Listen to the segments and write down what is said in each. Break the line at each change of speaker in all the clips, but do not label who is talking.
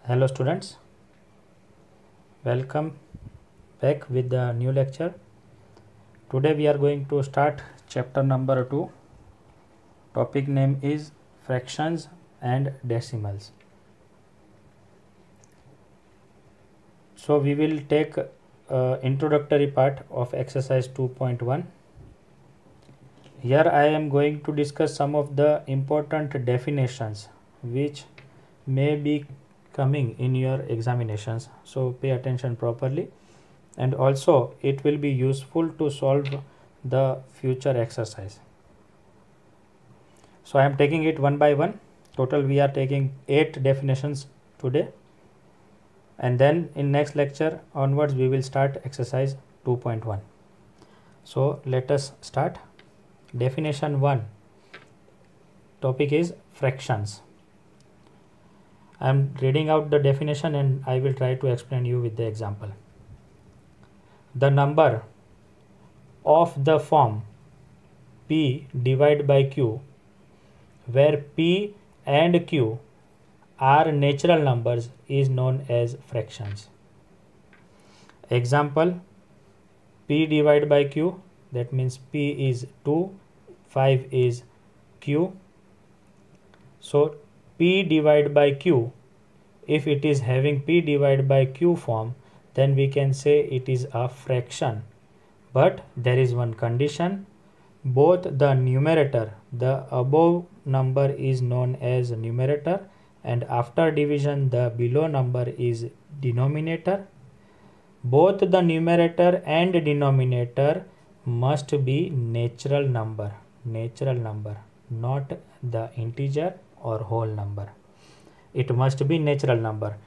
Hello students, welcome back with the new lecture. Today we are going to start chapter number 2. Topic name is fractions and decimals. So we will take introductory part of exercise 2.1. Here I am going to discuss some of the important definitions which may be coming in your examinations, so pay attention properly, and also it will be useful to solve the future exercise. So I am taking it one by one. Total we are taking 8 definitions today, and then in next lecture onwards we will start exercise 2.1. So let us start. Definition 1. Topic is fractions. I am reading out the definition and I will try to explain you with the example. The number of the form P divided by Q, where P and Q are natural numbers, is known as fractions. Example: P divided by Q, that means P is 2, 5 is Q. So P divided by Q, if it is having P divided by Q form, then we can say it is a fraction. But there is one condition: both the numerator, the above number is known as numerator, and after division the below number is denominator. Both the numerator and denominator must be natural number, not the integer or whole number. It must be natural number.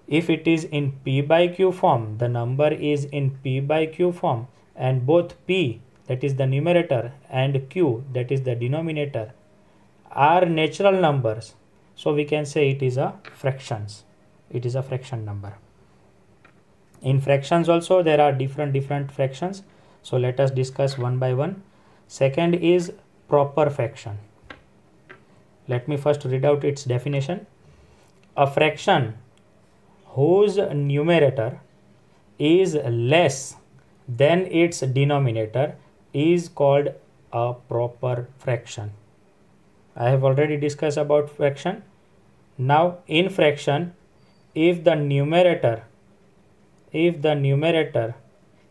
If it is in P by Q form, the number is in P by Q form, and both P, that is the numerator, and Q, that is the denominator, are natural numbers, so we can say it is a fractions. It is a fraction number. In fractions also there are different fractions. So let us discuss one by one. Second is proper fraction. Let me first read out its definition. A fraction whose numerator is less than its denominator is called a proper fraction. I have already discussed about fraction. Now in fraction, if the numerator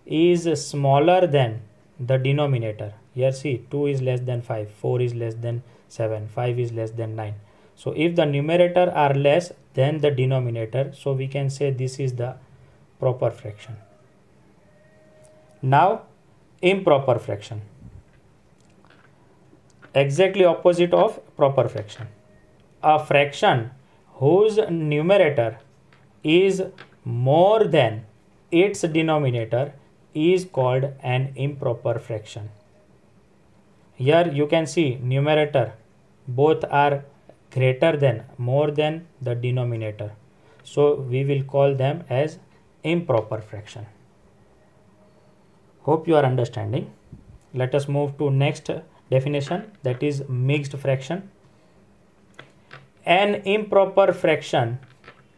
is smaller than the denominator, here see 2 is less than 5, 4 is less than 7, 5 is less than 9. So if the numerator are less than the denominator, so we can say this is the proper fraction. Now improper fraction, exactly opposite of proper fraction. A fraction whose numerator is more than its denominator is called an improper fraction. Here you can see numerator both are greater than, more than the denominator, so we will call them as improper fraction. Hope you are understanding. Let us move to next definition, that is mixed fraction. An improper fraction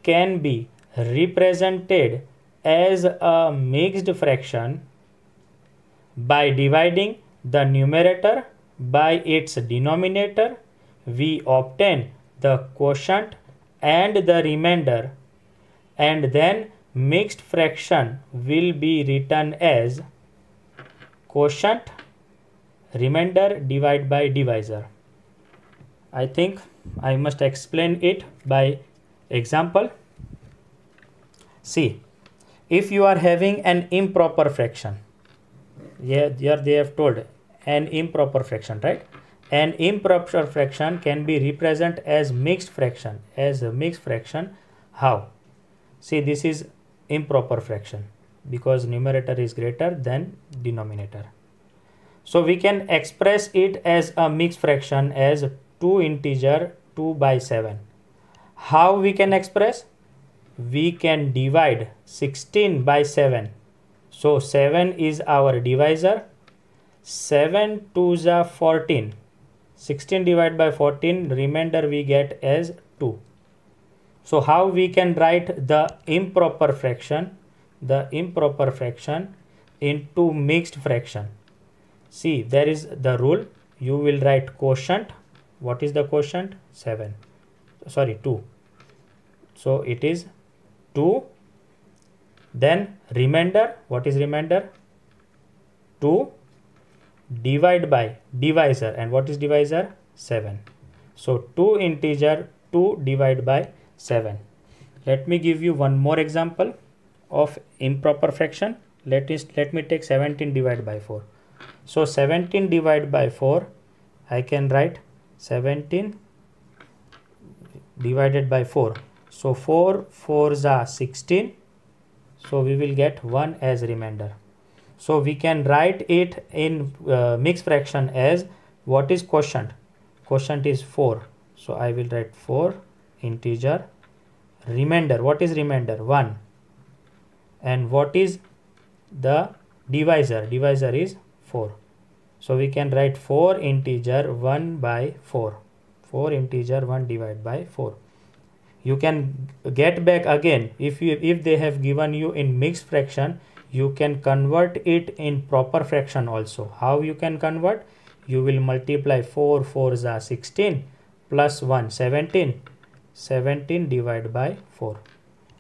can be represented as a mixed fraction by dividing the numerator by its denominator. We obtain the quotient and the remainder, and then mixed fraction will be written as quotient remainder divided by divisor. I think I must explain it by example. See, if you are having an improper fraction, here they have told an improper fraction, right? An improper fraction can be represented as mixed fraction. As a mixed fraction, how? See, this is improper fraction because numerator is greater than denominator. So we can express it as a mixed fraction as 2 integer 2 by 7. How we can express? We can divide 16 by 7. So 7 is our divisor. 7 2s are 14. 16 divided by 14, remainder we get as 2. So how we can write the improper fraction into mixed fraction? See, there is the rule. You will write quotient. What is the quotient? 2. So it is 2. Then remainder. What is remainder? 2. Divide by divisor. And what is divisor? 7. So 2 integer, 2 divide by 7. Let me give you one more example of improper fraction. Let me take 17 divided by 4. So 17 divided by 4, I can write 17 divided by 4. So 4 4s are 16. So we will get 1 as remainder. So we can write it in mixed fraction as, what is quotient? Quotient is 4. So I will write 4 integer. Remainder. What is remainder? 1. And what is the divisor? Divisor is 4. So we can write 4 integer 1 by 4. 4 integer 1 divided by 4. You can get back again. If they have given you in mixed fraction, you can convert it in proper fraction also. How you can convert? You will multiply 4 4s are 16 plus 1 17. 17 divided by 4.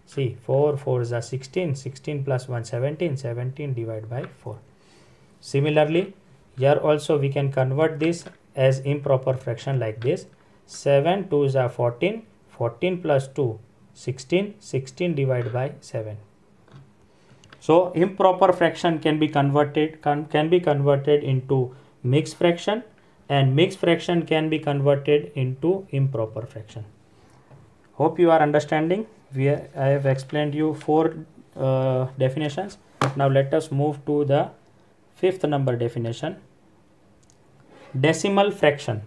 See, 4 4s are 16. 16 plus 1 17. 17 divided by 4. Similarly, here also we can convert this as improper fraction like this. 7 2s are 14. 14 plus 2 16. 16 divided by 7. So improper fraction can be converted into mixed fraction, and mixed fraction can be converted into improper fraction. Hope you are understanding. I have explained you 4 definitions. Now let us move to the 5th number definition. Decimal fraction.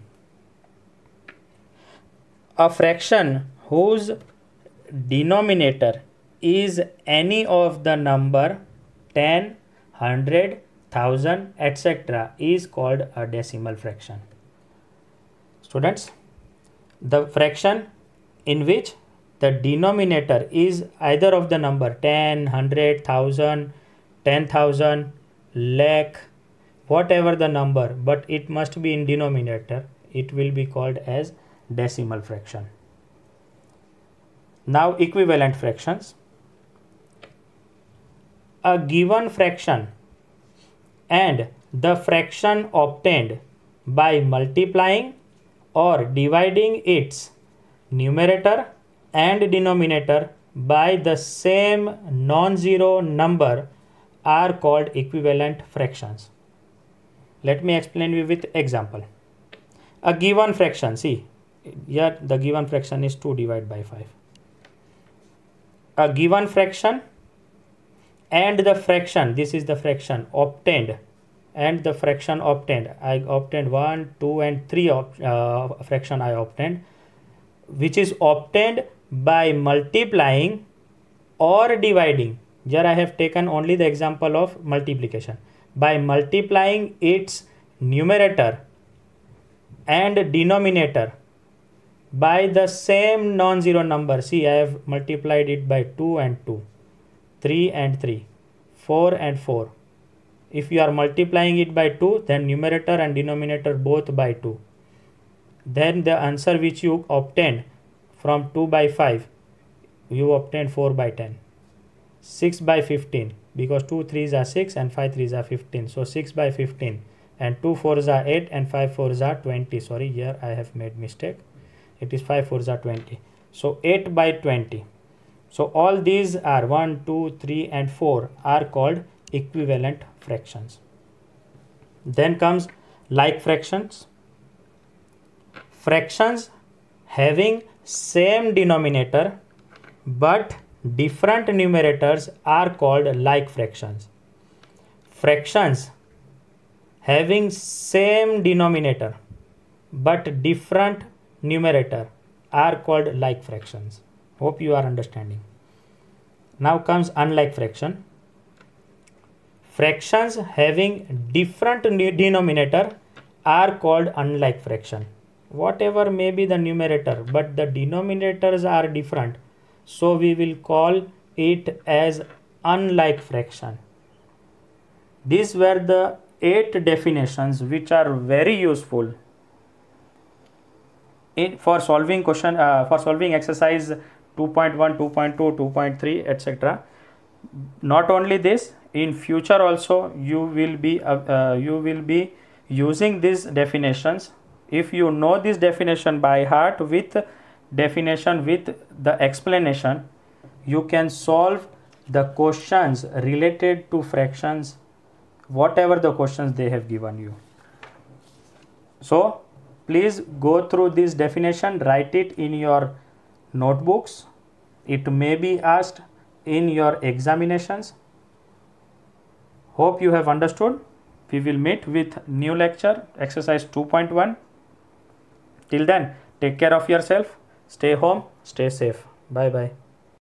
A fraction whose denominator is any of the number 10, 100, 1000, etc. is called a decimal fraction. Students, the fraction in which the denominator is either of the number 10, 100, 1000, 10,000, lakh, whatever the number, but it must be in denominator, it will be called as decimal fraction. Now equivalent fractions. A given fraction and the fraction obtained by multiplying or dividing its numerator and denominator by the same non-zero number are called equivalent fractions. Let me explain you with example. A given fraction, see, here the given fraction is 2 divided by 5. A given fraction and the fraction, this is the fraction obtained, and the fraction obtained, I obtained 1, 2 and 3 fraction I obtained, which is obtained by multiplying or dividing. Here I have taken only the example of multiplication. By multiplying its numerator and denominator by the same non-zero number. See, I have multiplied it by 2 and 2, 3 and 3, 4 and 4. If you are multiplying it by 2, then numerator and denominator both by 2. Then the answer which you obtained from 2 by 5, you obtained 4 by 10. 6 by 15, because 2 3s are 6 and 5 3s are 15. So 6 by 15, and 2 4s are 8 and 5 4s are 20. Sorry, here I have made mistake. It is 5 4s are 20. So 8 by 20. So all these are 1, 2, 3 and 4 are called equivalent fractions. Then comes like fractions. Fractions having same denominator but different numerators are called like fractions. Fractions having same denominator but different numerator are called like fractions. Hope you are understanding. Now comes unlike fraction. Fractions having different denominator are called unlike fraction. Whatever may be the numerator, but the denominators are different, so we will call it as unlike fraction. These were the 8 definitions which are very useful for solving exercise 2.1, 2.2, 2.3, etc. Not only this, in future also you will be using these definitions. If you know this definition by heart with definition with the explanation, you can solve the questions related to fractions, whatever the questions they have given you. So please go through this definition, write it in your notebooks. It may be asked in your examinations. Hope you have understood. We will meet with new lecture, exercise 2.1. Till then, take care of yourself, stay home, stay safe. Bye bye.